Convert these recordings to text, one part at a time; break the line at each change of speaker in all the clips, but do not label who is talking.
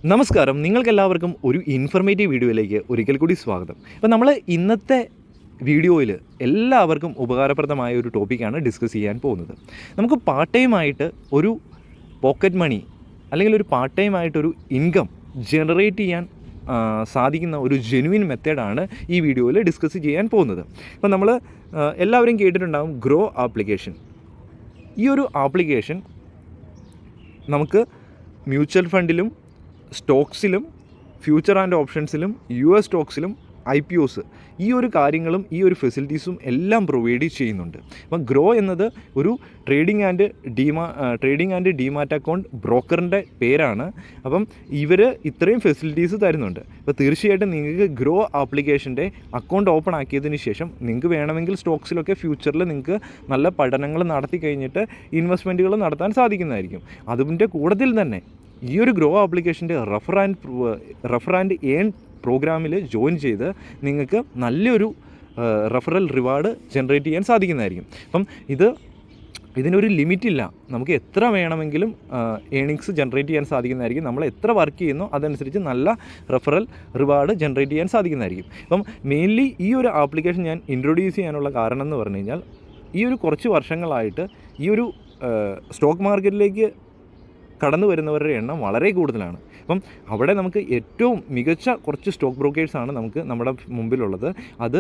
നമസ്കാരം, നിങ്ങൾക്കെല്ലാവർക്കും ഒരു ഇൻഫർമേറ്റീവ് വീഡിയോയിലേക്ക് ഒരിക്കൽ കൂടി സ്വാഗതം. അപ്പോൾ നമ്മൾ ഇന്നത്തെ വീഡിയോയിൽ എല്ലാവർക്കും ഉപകാരപ്രദമായ ഒരു ടോപ്പിക്കാണ് ഡിസ്കസ് ചെയ്യാൻ പോകുന്നത്. നമുക്ക് പാർട്ട് ടൈമായിട്ട് ഒരു പോക്കറ്റ് മണി അല്ലെങ്കിൽ ഒരു പാർട്ട് ടൈമായിട്ടൊരു ഇൻകം ജനറേറ്റ് ചെയ്യാൻ സാധിക്കുന്ന ഒരു ജെനുവിൻ മെത്തേഡാണ് ഈ വീഡിയോയിൽ ഡിസ്കസ് ചെയ്യാൻ പോകുന്നത്. അപ്പോൾ നമ്മൾ എല്ലാവരും കേട്ടിട്ടുണ്ടാകും ഗ്രോ ആപ്ലിക്കേഷൻ. ഈ ഒരു ആപ്ലിക്കേഷൻ നമുക്ക് മ്യൂച്വൽ ഫണ്ടിലും സ്റ്റോക്സിലും ഫ്യൂച്ചർ ആൻഡ് ഓപ്ഷൻസിലും US സ്റ്റോക്സിലും IPOs ഈ ഒരു കാര്യങ്ങളും ഈ ഒരു ഫെസിലിറ്റീസും എല്ലാം പ്രൊവൈഡ് ചെയ്യുന്നുണ്ട്. അപ്പം ഗ്രോ എന്നത് ഒരു ട്രേഡിംഗ് ആൻഡ് ഡിമാറ്റ് അക്കൗണ്ട് ബ്രോക്കറിൻ്റെ പേരാണ്. അപ്പം ഇവർ ഇത്രയും ഫെസിലിറ്റീസ് തരുന്നുണ്ട്. അപ്പോൾ തീർച്ചയായിട്ടും നിങ്ങൾക്ക് ഗ്രോ ആപ്ലിക്കേഷൻ്റെ അക്കൗണ്ട് ഓപ്പൺ ആക്കിയതിന് ശേഷം നിങ്ങൾക്ക് വേണമെങ്കിൽ സ്റ്റോക്സിലൊക്കെ ഫ്യൂച്ചറിൽ നിങ്ങൾക്ക് നല്ല പഠനങ്ങൾ നടത്തി കഴിഞ്ഞിട്ട് ഇൻവെസ്റ്റ്മെൻറ്റുകൾ നടത്താൻ സാധിക്കുന്നതായിരിക്കും. അതിൻ്റെ കൂട്ടത്തിൽ തന്നെ ഈ ഒരു ഗ്രോ ആപ്ലിക്കേഷൻ്റെ റെഫർ ആൻഡ് ഏൺ പ്രോഗ്രാമിൽ ജോയിൻ ചെയ്ത് നിങ്ങൾക്ക് നല്ലൊരു റെഫറൽ റിവാർഡ് ജനറേറ്റ് ചെയ്യാൻ സാധിക്കുന്നതായിരിക്കും. അപ്പം ഇതിനൊരു ലിമിറ്റില്ല. നമുക്ക് എത്ര വേണമെങ്കിലും ഏണിങ്സ് ജനറേറ്റ് ചെയ്യാൻ സാധിക്കുന്നതായിരിക്കും. നമ്മൾ എത്ര വർക്ക് ചെയ്യുന്നോ അതനുസരിച്ച് നല്ല റെഫറൽ റിവാർഡ് ജനറേറ്റ് ചെയ്യാൻ സാധിക്കുന്നതായിരിക്കും. അപ്പം മെയിൻലി ഈ ഒരു ആപ്ലിക്കേഷൻ ഞാൻ ഇൻട്രൊഡ്യൂസ് ചെയ്യാനുള്ള കാരണം എന്ന് പറഞ്ഞു കഴിഞ്ഞാൽ ഈ ഒരു കുറച്ച് വർഷങ്ങളായിട്ട് ഈ ഒരു സ്റ്റോക്ക് മാർക്കറ്റിലേക്ക് കടന്നു വരുന്നവരുടെ എണ്ണം വളരെ കൂടുതലാണ്. അപ്പം അവിടെ നമുക്ക് ഏറ്റവും മികച്ച കുറച്ച് സ്റ്റോക്ക് ബ്രോക്കേഴ്സാണ് നമുക്ക് നമ്മുടെ മുമ്പിലുള്ളത്. അത്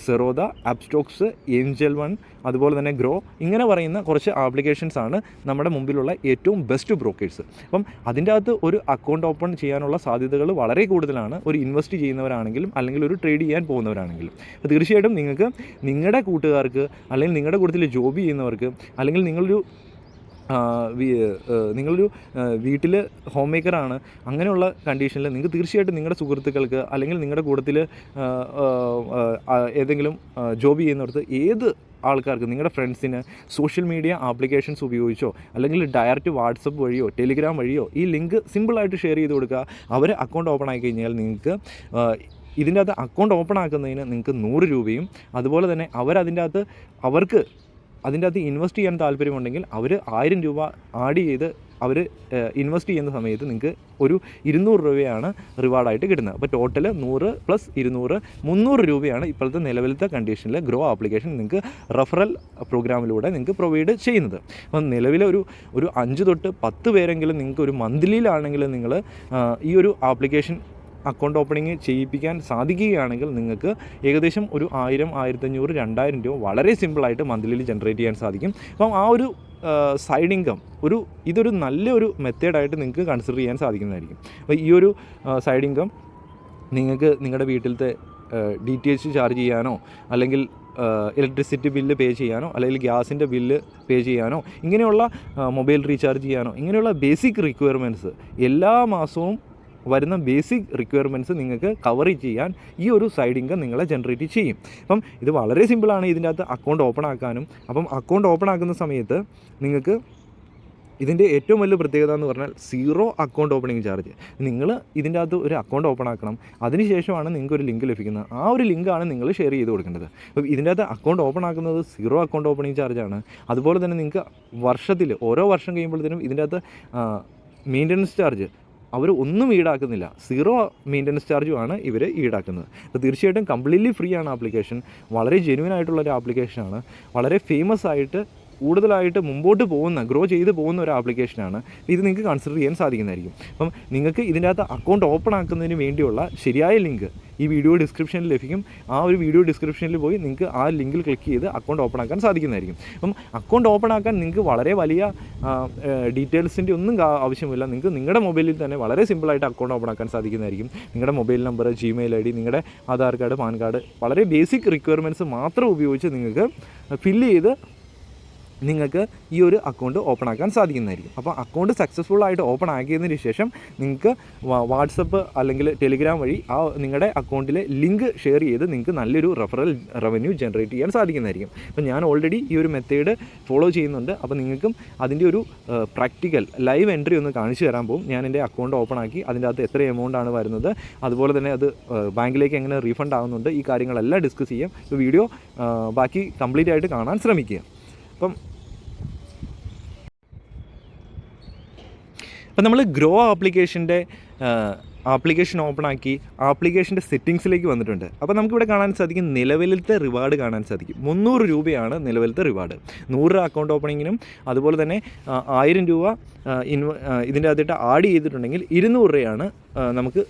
സെറോദ, അപ്സ്റ്റോക്സ്, ഏഞ്ചൽ വൺ, അതുപോലെ തന്നെ ഗ്രോ, ഇങ്ങനെ പറയുന്ന കുറച്ച് ആപ്ലിക്കേഷൻസാണ് നമ്മുടെ മുമ്പിലുള്ള ഏറ്റവും ബെസ്റ്റ് ബ്രോക്കേഴ്സ്. അപ്പം അതിൻ്റെ അകത്ത് ഒരു അക്കൗണ്ട് ഓപ്പൺ ചെയ്യാനുള്ള സാധ്യതകൾ വളരെ കൂടുതലാണ്. ഒരു ഇൻവെസ്റ്റ് ചെയ്യുന്നവരാണെങ്കിലും അല്ലെങ്കിൽ ഒരു ട്രേഡ് ചെയ്യാൻ പോകുന്നവരാണെങ്കിലും. അപ്പോൾ തീർച്ചയായിട്ടും നിങ്ങൾക്ക് നിങ്ങളുടെ കൂട്ടുകാർക്ക് അല്ലെങ്കിൽ നിങ്ങളുടെ കൂട്ടത്തിൽ ജോബ് ചെയ്യുന്നവർക്ക് അല്ലെങ്കിൽ നിങ്ങളൊരു വീട്ടിൽ ഹോം മേക്കറാണ്, അങ്ങനെയുള്ള കണ്ടീഷനിൽ നിങ്ങൾക്ക് തീർച്ചയായിട്ടും നിങ്ങളുടെ സുഹൃത്തുക്കൾക്ക് അല്ലെങ്കിൽ നിങ്ങളുടെ കൂട്ടത്തിൽ ഏതെങ്കിലും ജോബ് ചെയ്യുന്നിടത്ത് ഏത് ആൾക്കാർക്ക് നിങ്ങളുടെ ഫ്രണ്ട്സിന് സോഷ്യൽ മീഡിയ ആപ്ലിക്കേഷൻസ് ഉപയോഗിച്ചോ അല്ലെങ്കിൽ ഡയറക്റ്റ് വാട്സപ്പ് വഴിയോ ടെലിഗ്രാം വഴിയോ ഈ ലിങ്ക് സിമ്പിളായിട്ട് ഷെയർ ചെയ്ത് കൊടുക്കുക. അവർ അക്കൗണ്ട് ഓപ്പൺ ആക്കി കഴിഞ്ഞാൽ നിങ്ങൾക്ക് ഇതിൻ്റെ അകത്ത് അക്കൗണ്ട് ഓപ്പൺ ആക്കുന്നതിന് നിങ്ങൾക്ക് 100 രൂപയും അതുപോലെ തന്നെ അവർക്ക് അതിൻ്റെ അകത്ത് ഇൻവെസ്റ്റ് ചെയ്യാൻ താല്പര്യമുണ്ടെങ്കിൽ അവർ 1000 രൂപ ആഡ് ചെയ്ത് അവർ ഇൻവെസ്റ്റ് ചെയ്യുന്ന സമയത്ത് നിങ്ങൾക്ക് ഒരു 200 രൂപയാണ് റിവാർഡായിട്ട് കിട്ടുന്നത്. അപ്പോൾ ടോട്ടൽ 100 + 200 300 രൂപയാണ് ഇപ്പോഴത്തെ നിലവിലത്തെ കണ്ടീഷനിൽ ഗ്രോ ആപ്ലിക്കേഷൻ നിങ്ങൾക്ക് റെഫറൽ പ്രോഗ്രാമിലൂടെ നിങ്ങൾക്ക് പ്രൊവൈഡ് ചെയ്യുന്നത്. അപ്പം നിലവിൽ ഒരു 5 തൊട്ട് 10 പേരെങ്കിലും നിങ്ങൾക്ക് ഒരു മന്ത്ലിയിലാണെങ്കിൽ നിങ്ങൾ ഈ ഒരു ആപ്ലിക്കേഷൻ അക്കൗണ്ട് ഓപ്പണിങ് ചെയ്യിപ്പിക്കാൻ സാധിക്കുകയാണെങ്കിൽ നിങ്ങൾക്ക് ഏകദേശം ഒരു 1000, 1500, 2000 രൂപ വളരെ സിമ്പിളായിട്ട് മന്ത്ലിയിൽ ജനറേറ്റ് ചെയ്യാൻ സാധിക്കും. അപ്പം ആ ഒരു സൈഡ് ഇൻകം ഇതൊരു നല്ലൊരു മെത്തേഡായിട്ട് നിങ്ങൾക്ക് കൺസിഡർ ചെയ്യാൻ സാധിക്കുന്നതായിരിക്കും. അപ്പോൾ ഈ ഒരു സൈഡ് ഇൻകം നിങ്ങൾക്ക് നിങ്ങളുടെ വീട്ടിലത്തെ DTH ചാർജ് ചെയ്യാനോ അല്ലെങ്കിൽ ഇലക്ട്രിസിറ്റി ബില്ല് പേ ചെയ്യാനോ അല്ലെങ്കിൽ ഗ്യാസിൻ്റെ ബില്ല് പേ ചെയ്യാനോ ഇങ്ങനെയുള്ള മൊബൈൽ റീചാർജ് ചെയ്യാനോ ഇങ്ങനെയുള്ള ബേസിക് റിക്വയർമെൻറ്റ്സ് എല്ലാ മാസവും വരുന്ന ബേസിക് റിക്വയർമെൻറ്റ്സ് നിങ്ങൾക്ക് കവർ ചെയ്യാൻ ഈ ഒരു സൈഡ് ഇൻകം നിങ്ങളെ ജനറേറ്റ് ചെയ്യും. അപ്പം ഇത് വളരെ സിമ്പിളാണ് ഇതിൻ്റെ അകത്ത് അക്കൗണ്ട് ഓപ്പൺ ആക്കാനും. അപ്പം അക്കൗണ്ട് ഓപ്പൺ ആക്കുന്ന സമയത്ത് നിങ്ങൾക്ക് ഇതിൻ്റെ ഏറ്റവും വലിയ പ്രത്യേകത എന്ന് പറഞ്ഞാൽ 0 അക്കൗണ്ട് ഓപ്പണിംഗ് ചാർജ്. നിങ്ങൾ ഇതിൻ്റെ അകത്ത് ഒരു അക്കൗണ്ട് ഓപ്പൺ ആക്കണം, അതിനുശേഷമാണ് നിങ്ങൾക്ക് ഒരു ലിങ്ക് ലഭിക്കുന്നത്. ആ ഒരു ലിങ്കാണ് നിങ്ങൾ ഷെയർ ചെയ്ത് കൊടുക്കേണ്ടത്. അപ്പോൾ ഇതിൻ്റെ അകത്ത് അക്കൗണ്ട് ഓപ്പൺ ആക്കുന്നത് 0 അക്കൗണ്ട് ഓപ്പണിംഗ് ചാർജാണ്. അതുപോലെ തന്നെ നിങ്ങൾക്ക് വർഷത്തിൽ ഓരോ വർഷം കഴിയുമ്പോഴത്തേനും ഇതിൻ്റെ അകത്ത് മെയിൻ്റനൻസ് ചാർജ് അവർ ഒന്നും ഈടാക്കുന്നില്ല. 0 മെയിൻ്റനൻസ് ചാർജുമാണ് ഇവർ ഈടാക്കുന്നത്. അപ്പോൾ തീർച്ചയായിട്ടും കംപ്ലീറ്റ്ലി ഫ്രീ ആണ് ആപ്ലിക്കേഷൻ. വളരെ ജെന്യുവൻ ആയിട്ടുള്ളൊരു ആപ്ലിക്കേഷനാണ്. വളരെ ഫേമസ് ആയിട്ട് കൂടുതലായിട്ട് മുമ്പോട്ട് ഗ്രോ ചെയ്ത് പോകുന്ന ഒരു ആപ്ലിക്കേഷനാണ്. ഇത് നിങ്ങൾക്ക് കൺസിഡർ ചെയ്യാൻ സാധിക്കുന്നതായിരിക്കും. അപ്പം നിങ്ങൾക്ക് ഇതിൻ്റെ അകത്ത് അക്കൗണ്ട് ഓപ്പൺ ആക്കുന്നതിന് വേണ്ടിയുള്ള ശരിയായ ലിങ്ക് ഈ വീഡിയോ ഡിസ്ക്രിപ്ഷനിൽ ലഭിക്കും. ആ ഒരു വീഡിയോ ഡിസ്ക്രിപ്ഷനിൽ പോയി നിങ്ങൾക്ക് ആ ലിങ്കിൽ ക്ലിക്ക് ചെയ്ത് അക്കൗണ്ട് ഓപ്പൺ ആക്കാൻ സാധിക്കുന്നതായിരിക്കും. അപ്പം അക്കൗണ്ട് ഓപ്പൺ ആക്കാൻ നിങ്ങൾക്ക് വളരെ വലിയ ഡീറ്റെയിൽസിൻ്റെ ഒന്നും ആവശ്യമില്ല. നിങ്ങൾക്ക് നിങ്ങളുടെ മൊബൈലിൽ തന്നെ വളരെ സിമ്പിളായിട്ട് അക്കൗണ്ട് ഓപ്പൺ ആക്കാൻ സാധിക്കുന്നതായിരിക്കും. നിങ്ങളുടെ മൊബൈൽ നമ്പർ, Gmail ID, നിങ്ങളുടെ ആധാർ കാർഡ്, പാൻ കാർഡ്, വളരെ ബേസിക് റിക്വയർമെൻറ്റ്സ് മാത്രം ഉപയോഗിച്ച് നിങ്ങൾക്ക് ഫില്ല് ചെയ്ത് നിങ്ങൾക്ക് ഈ ഒരു അക്കൗണ്ട് ഓപ്പൺ ആക്കാൻ സാധിക്കുന്നതായിരിക്കും. അപ്പോൾ അക്കൗണ്ട് സക്സസ്ഫുള്ളായിട്ട് ഓപ്പൺ ആക്കിയതിന് ശേഷം നിങ്ങൾക്ക് വാട്സപ്പ് അല്ലെങ്കിൽ ടെലിഗ്രാം വഴി നിങ്ങളുടെ അക്കൗണ്ടിലെ ലിങ്ക് ഷെയർ ചെയ്ത് നിങ്ങൾക്ക് നല്ലൊരു റെഫറൽ റവന്യൂ ജനറേറ്റ് ചെയ്യാൻ സാധിക്കുന്നതായിരിക്കും. അപ്പോൾ ഞാൻ ഓൾറെഡി ഈ ഒരു മെത്തേഡ് ഫോളോ ചെയ്യുന്നുണ്ട്. അപ്പോൾ നിങ്ങൾക്കും അതിൻ്റെ ഒരു പ്രാക്ടിക്കൽ ലൈവ് എൻട്രി ഒന്ന് കാണിച്ചു തരാൻ പോകും. ഞാൻ എൻ്റെ അക്കൗണ്ട് ഓപ്പൺ ആക്കി അതിൻ്റെ അകത്ത് എത്ര എമൗണ്ടാണ് വരുന്നത്, അതുപോലെ തന്നെ അത് ബാങ്കിലേക്ക് എങ്ങനെ റീഫണ്ട് ആകുന്നുണ്ട്, ഈ കാര്യങ്ങളെല്ലാം ഡിസ്കസ് ചെയ്യാം. ഈ വീഡിയോ ബാക്കി കംപ്ലീറ്റ് ആയിട്ട് കാണാൻ ശ്രമിക്കുക. അപ്പം അപ്പോൾ നമ്മൾ ഗ്രോ ആപ്ലിക്കേഷൻ ഓപ്പൺ ആക്കി ആപ്ലിക്കേഷൻ്റെ സെറ്റിങ്സിലേക്ക് വന്നിട്ടുണ്ട്. അപ്പോൾ നമുക്കിവിടെ കാണാൻ സാധിക്കും നിലവിലത്തെ റിവാർഡ് കാണാൻ സാധിക്കും. 300 രൂപയാണ് നിലവിലത്തെ റിവാർഡ്. 100 അക്കൗണ്ട് ഓപ്പണിങ്ങിനും അതുപോലെ തന്നെ 1000 രൂപ ഇതിൻ്റെ അകത്തിട്ട് ആഡ് ചെയ്തിട്ടുണ്ടെങ്കിൽ 200 രൂപയാണ് നമുക്ക്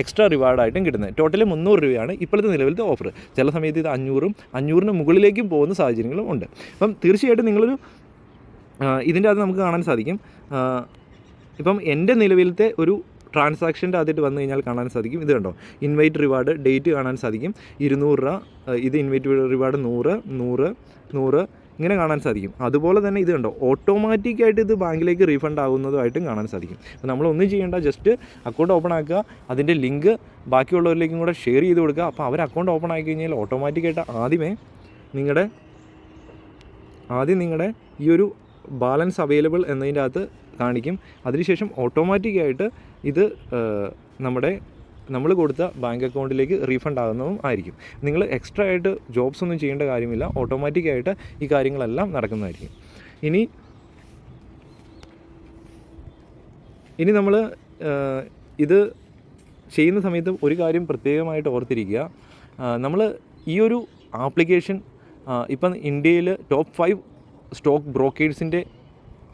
എക്സ്ട്രാ റിവാർഡായിട്ടും കിട്ടുന്നത്. ടോട്ടൽ 300 രൂപയാണ് ഇപ്പോഴത്തെ നിലവിലത്തെ ഓഫർ. ചില സമയത്ത് ഇത് 500-ന് മുകളിലേക്കും പോകുന്ന സാഹചര്യങ്ങളും ഉണ്ട്. അപ്പം തീർച്ചയായിട്ടും നിങ്ങളൊരു ഇതിൻ്റെ അകത്ത് നമുക്ക് കാണാൻ സാധിക്കും. ഇപ്പം എൻ്റെ നിലവിലത്തെ ഒരു ട്രാൻസാക്ഷൻ്റെ അതിട്ട് വന്നു കഴിഞ്ഞാൽ കാണാൻ സാധിക്കും. ഇത് കണ്ടോ, ഇൻവൈറ്റ് റിവാർഡ് ഡേറ്റ് കാണാൻ സാധിക്കും. 200 രൂപ, ഇത് ഇൻവൈറ്റ് റിവാർഡ് 100 ഇങ്ങനെ കാണാൻ സാധിക്കും. അതുപോലെ തന്നെ ഇത് കണ്ടോ, ഓട്ടോമാറ്റിക്കായിട്ട് ഇത് ബാങ്കിലേക്ക് റീഫണ്ട് ആകുന്നതുമായിട്ടും കാണാൻ സാധിക്കും. അപ്പോൾ നമ്മളൊന്നും ചെയ്യേണ്ട, ജസ്റ്റ് അക്കൗണ്ട് ഓപ്പൺ ആക്കുക, അതിൻ്റെ ലിങ്ക് ബാക്കിയുള്ളവരിലേക്കും കൂടെ ഷെയർ ചെയ്ത് കൊടുക്കുക. അപ്പോൾ അവർ അക്കൗണ്ട് ഓപ്പൺ ആക്കി കഴിഞ്ഞാൽ ഓട്ടോമാറ്റിക്കായിട്ട് ആദ്യം നിങ്ങളുടെ ഈ ഒരു ബാലൻസ് അവൈലബിൾ എന്നതിൻ്റെ അകത്ത് കാണിക്കും. അതിനുശേഷം ഓട്ടോമാറ്റിക്കായിട്ട് ഇത് നമ്മൾ കൊടുത്ത ബാങ്ക് അക്കൗണ്ടിലേക്ക് റീഫണ്ട് ആകുന്നതും ആയിരിക്കും. നിങ്ങൾ എക്സ്ട്രാ ആയിട്ട് ജോബ്സ് ഒന്നും ചെയ്യേണ്ട കാര്യമില്ല, ഓട്ടോമാറ്റിക്കായിട്ട് ഈ കാര്യങ്ങളെല്ലാം നടക്കുന്നതായിരിക്കും. ഇനി നമ്മൾ ഇത് ചെയ്യുന്ന സമയത്ത് ഒരു കാര്യം പ്രത്യേകമായിട്ട് ഓർത്തിരിക്കുക. നമ്മൾ ഈ ഒരു ആപ്ലിക്കേഷൻ ഇപ്പം ഇന്ത്യയിൽ ടോപ്പ് 5 സ്റ്റോക്ക് ബ്രോക്കേഴ്സിൻ്റെ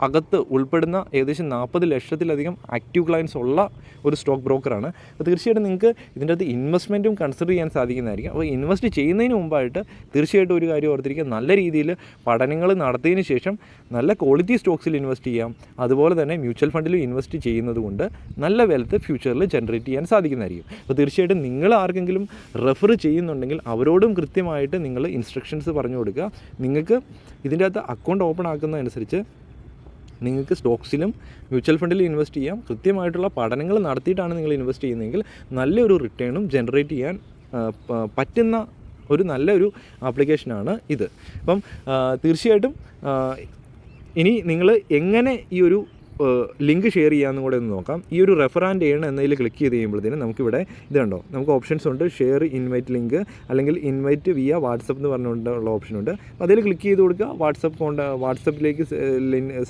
അകത്ത് ഉൾപ്പെടുന്ന ഏകദേശം 40 ലക്ഷത്തിലധികം ആക്റ്റീവ് ക്ലയൻസ് ഉള്ള ഒരു സ്റ്റോക്ക് ബ്രോക്കറാണ്. അപ്പോൾ തീർച്ചയായിട്ടും നിങ്ങൾക്ക് ഇതിൻ്റെ അകത്ത് ഇൻവെസ്റ്റ്മെൻറ്റും കൺസിഡർ ചെയ്യാൻ സാധിക്കുന്നതായിരിക്കും. അപ്പോൾ ഇൻവെസ്റ്റ് ചെയ്യുന്നതിന് മുമ്പായിട്ട് തീർച്ചയായിട്ടും ഒരു കാര്യം ഓർത്തിരിക്കുക, നല്ല രീതിയിൽ പഠനങ്ങൾ നടത്തിയതിന് ശേഷം നല്ല ക്വാളിറ്റി സ്റ്റോക്സിൽ ഇൻവെസ്റ്റ് ചെയ്യാം. അതുപോലെ തന്നെ മ്യൂച്വൽ ഫണ്ടിലും ഇൻവെസ്റ്റ് ചെയ്യുന്നത് കൊണ്ട് നല്ല വെൽത്ത് ഫ്യൂച്ചറിൽ ജനറേറ്റ് ചെയ്യാൻ സാധിക്കുന്നതായിരിക്കും. അപ്പോൾ തീർച്ചയായിട്ടും നിങ്ങൾ ആർക്കെങ്കിലും റെഫർ ചെയ്യുന്നുണ്ടെങ്കിൽ അവരോടും കൃത്യമായിട്ട് നിങ്ങൾ ഇൻസ്ട്രക്ഷൻസ് പറഞ്ഞു കൊടുക്കുക. നിങ്ങൾക്ക് ഇതിൻ്റെ അകത്ത് അക്കൗണ്ട് ഓപ്പൺ ആക്കുന്നതനുസരിച്ച് നിങ്ങൾക്ക് സ്റ്റോക്സിലും മ്യൂച്വൽ ഫണ്ടിലും ഇൻവെസ്റ്റ് ചെയ്യാം. കൃത്യമായിട്ടുള്ള പഠനങ്ങൾ നടത്തിയിട്ടാണ് നിങ്ങൾ ഇൻവെസ്റ്റ് ചെയ്യുന്നതെങ്കിൽ നല്ലൊരു റിട്ടേണും ജനറേറ്റ് ചെയ്യാൻ പറ്റുന്ന ഒരു നല്ലൊരു ആപ്ലിക്കേഷനാണ് ഇത്. അപ്പം തീർച്ചയായിട്ടും ഇനി നിങ്ങൾ എങ്ങനെ ഈ ഒരു ലിങ്ക് ഷെയർ ചെയ്യാമെന്നും കൂടെ ഒന്ന് നോക്കാം. ഈ ഒരു റെഫർ ആൻഡ് ഏൺ എന്നതിൽ ക്ലിക്ക് ചെയ്ത് കഴിയുമ്പോഴത്തേനും നമുക്കിവിടെ ഇത് കണ്ടോ, നമുക്ക് ഓപ്ഷൻസ് ഉണ്ട്. ഷെയർ ഇൻവൈറ്റ് ലിങ്ക് അല്ലെങ്കിൽ ഇൻവൈറ്റ് വിയ വാട്സപ്പ് എന്ന് പറഞ്ഞുകൊണ്ടുള്ള ഓപ്ഷനുണ്ട്. അപ്പോൾ അതിൽ ക്ലിക്ക് ചെയ്ത് കൊടുക്കുക. വാട്സപ്പിലേക്ക്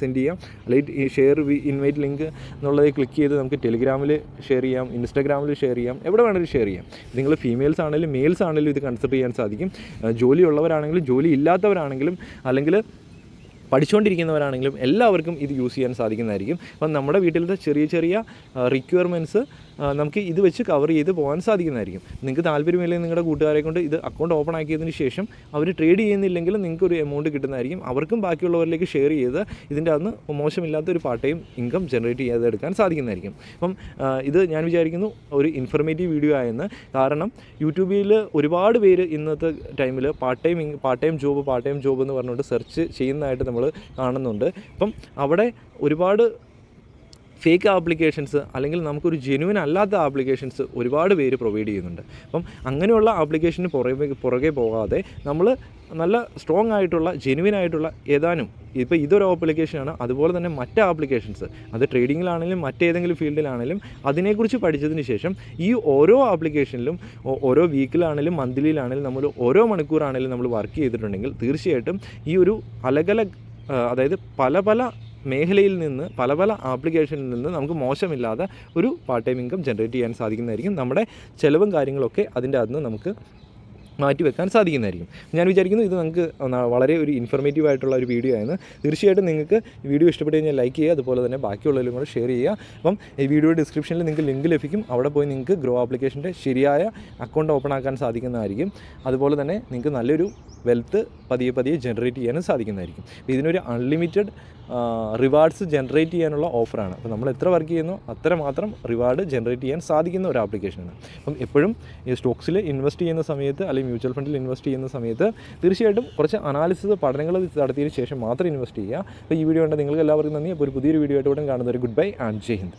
സെൻഡ് ചെയ്യാം. അല്ലെങ്കിൽ ഷെയർ ഇൻവൈറ്റ് ലിങ്ക് എന്നുള്ളതിൽ ക്ലിക്ക് ചെയ്ത് നമുക്ക് ടെലിഗ്രാമിൽ ഷെയർ ചെയ്യാം, ഇൻസ്റ്റാഗ്രാമിൽ ഷെയർ ചെയ്യാം, എവിടെ വേണമെങ്കിലും ഷെയർ ചെയ്യാം. നിങ്ങൾ ഫീമെയിൽസ് ആണെങ്കിലും മെയിൽസ് ആണെങ്കിലും ഇത് കൺസിഡർ ചെയ്യാൻ സാധിക്കും. ജോലിയുള്ളവരാണെങ്കിലും ജോലി ഇല്ലാത്തവരാണെങ്കിലും അല്ലെങ്കിൽ പഠിച്ചുകൊണ്ടിരിക്കുന്നവരാണെങ്കിലും എല്ലാവർക്കും ഇത് യൂസ് ചെയ്യാൻ സാധിക്കുന്നതായിരിക്കും. അപ്പം നമ്മുടെ വീട്ടിലത്തെ ചെറിയ റിക്വയർമെൻറ്റ്സ് നമുക്ക് ഇത് വെച്ച് കവർ ചെയ്ത് പോകാൻ സാധിക്കുന്നതായിരിക്കും. നിങ്ങൾക്ക് താല്പര്യമില്ലെങ്കിൽ നിങ്ങളുടെ കൂട്ടുകാരെ കൊണ്ട് ഇത് അക്കൗണ്ട് ഓപ്പൺ ആക്കിയതിന് ശേഷം അവർ ട്രേഡ് ചെയ്യുന്നില്ലെങ്കിലും നിങ്ങൾക്ക് ഒരു എമൗണ്ട് കിട്ടുന്നതായിരിക്കും. അവർക്കും ബാക്കിയുള്ളവരിലേക്ക് ഷെയർ ചെയ്ത് ഇതിൻ്റെ അന്ന് മോശമില്ലാത്ത ഒരു പാർട്ട് ടൈം ഇൻകം ജനറേറ്റ് ചെയ്തെടുക്കാൻ സാധിക്കുന്നതായിരിക്കും. അപ്പം ഇത് ഞാൻ വിചാരിക്കുന്നു ഒരു ഇൻഫർമേറ്റീവ് വീഡിയോ ആയെന്ന്. കാരണം യൂട്യൂബിൽ ഒരുപാട് പേര് ഇന്നത്തെ ടൈമിൽ പാർട്ട് ടൈം ജോബ് എന്ന് പറഞ്ഞുകൊണ്ട് സെർച്ച് ചെയ്യുന്നതായിട്ട് നമ്മൾ കാണുന്നുണ്ട്. അപ്പം അവിടെ ഒരുപാട് ഫേക്ക് ആപ്ലിക്കേഷൻസ് അല്ലെങ്കിൽ നമുക്കൊരു ജെന്യുവൻ അല്ലാത്ത ആപ്ലിക്കേഷൻസ് ഒരുപാട് പേര് പ്രൊവൈഡ് ചെയ്യുന്നുണ്ട്. അപ്പം അങ്ങനെയുള്ള ആപ്ലിക്കേഷന് പുറകെ പോകാതെ നമ്മൾ നല്ല സ്ട്രോങ് ആയിട്ടുള്ള ജെന്യുവൻ ആയിട്ടുള്ള ഏതാനും, ഇപ്പോൾ ഇതൊരു ആപ്ലിക്കേഷനാണ്, അതുപോലെ തന്നെ മറ്റ് ആപ്ലിക്കേഷൻസ് അത് ട്രേഡിങ്ങിലാണെങ്കിലും മറ്റേതെങ്കിലും ഫീൽഡിലാണെങ്കിലും അതിനെക്കുറിച്ച് പഠിച്ചതിന് ശേഷം ഈ ഓരോ ആപ്ലിക്കേഷനിലും ഓരോ വീക്കിലാണെങ്കിലും മന്ത്ലിയിലാണെങ്കിലും നമ്മൾ ഓരോ മണിക്കൂറാണെങ്കിലും നമ്മൾ വർക്ക് ചെയ്തിട്ടുണ്ടെങ്കിൽ തീർച്ചയായിട്ടും ഈ ഒരു അതായത് പല മേഖലയിൽ നിന്ന് പല ആപ്ലിക്കേഷനിൽ നിന്ന് നമുക്ക് മോശമില്ലാതെ ഒരു പാർട്ട് ടൈം ഇൻകം ജനറേറ്റ് ചെയ്യാൻ സാധിക്കുന്നതായിരിക്കും. നമ്മുടെ ചിലവും കാര്യങ്ങളൊക്കെ അതിൻ്റെ അകത്ത് നിന്ന് നമുക്ക് മാറ്റി വെക്കാൻ സാധിക്കുന്നതായിരിക്കും. ഞാൻ വിചാരിക്കുന്നു ഇത് നിങ്ങൾക്ക് വളരെ ഒരു ഇൻഫർമേറ്റീവ് ആയിട്ടുള്ള ഒരു വീഡിയോ ആയിരുന്നു. തീർച്ചയായിട്ടും നിങ്ങൾക്ക് വീഡിയോ ഇഷ്ടപ്പെട്ട് കഴിഞ്ഞാൽ ലൈക്ക് ചെയ്യുക, അതുപോലെ തന്നെ ബാക്കിയുള്ളവരും കൂടെ ഷെയർ ചെയ്യുക. അപ്പം ഈ വീഡിയോ ഡിസ്ക്രിപ്ഷനിൽ നിങ്ങൾക്ക് ലിങ്ക് ലഭിക്കും. അവിടെ പോയി നിങ്ങൾക്ക് ഗ്രോ ആപ്ലിക്കേഷൻ്റെ ശരിയായ അക്കൗണ്ട് ഓപ്പൺ ആക്കാൻ സാധിക്കുന്നതായിരിക്കും. അതുപോലെ തന്നെ നിങ്ങൾക്ക് നല്ലൊരു വെൽത്ത് പതിയെ ജനറേറ്റ് ചെയ്യാനും സാധിക്കുന്നതായിരിക്കും. ഇതിനൊരു അൺലിമിറ്റഡ് റിവാർഡ്സ് ജനറേറ്റ് ചെയ്യാനുള്ള ഓഫറാണ്. അപ്പോൾ നമ്മൾ എത്ര വർക്ക് ചെയ്യുന്നോ അത്ര മാത്രം റിവാർഡ് ജനറേറ്റ് ചെയ്യാൻ സാധിക്കുന്ന ഒരു ആപ്ലിക്കേഷനാണ്. അപ്പം എപ്പോഴും ഈ സ്റ്റോക്സിൽ ഇൻവെസ്റ്റ് ചെയ്യുന്ന സമയത്ത് അല്ലെങ്കിൽ മ്യൂച്വൽ ഫണ്ടിൽ ഇൻവെസ്റ്റ് ചെയ്യുന്ന സമയത്ത് തീർച്ചയായിട്ടും കുറച്ച് അനാലിസിസ് പഠനങ്ങൾ നടത്തിയതിന് ശേഷം മാത്രം ഇൻവെസ്റ്റ് ചെയ്യുക. അപ്പോൾ ഈ വീഡിയോ ഉണ്ട് നിങ്ങൾക്ക് എല്ലാവർക്കും നന്ദി. അപ്പോൾ ഒരു പുതിയൊരു വീഡിയോ ആയിട്ട് ഉടൻ കാണുന്നവർ good bye and Jai Hind.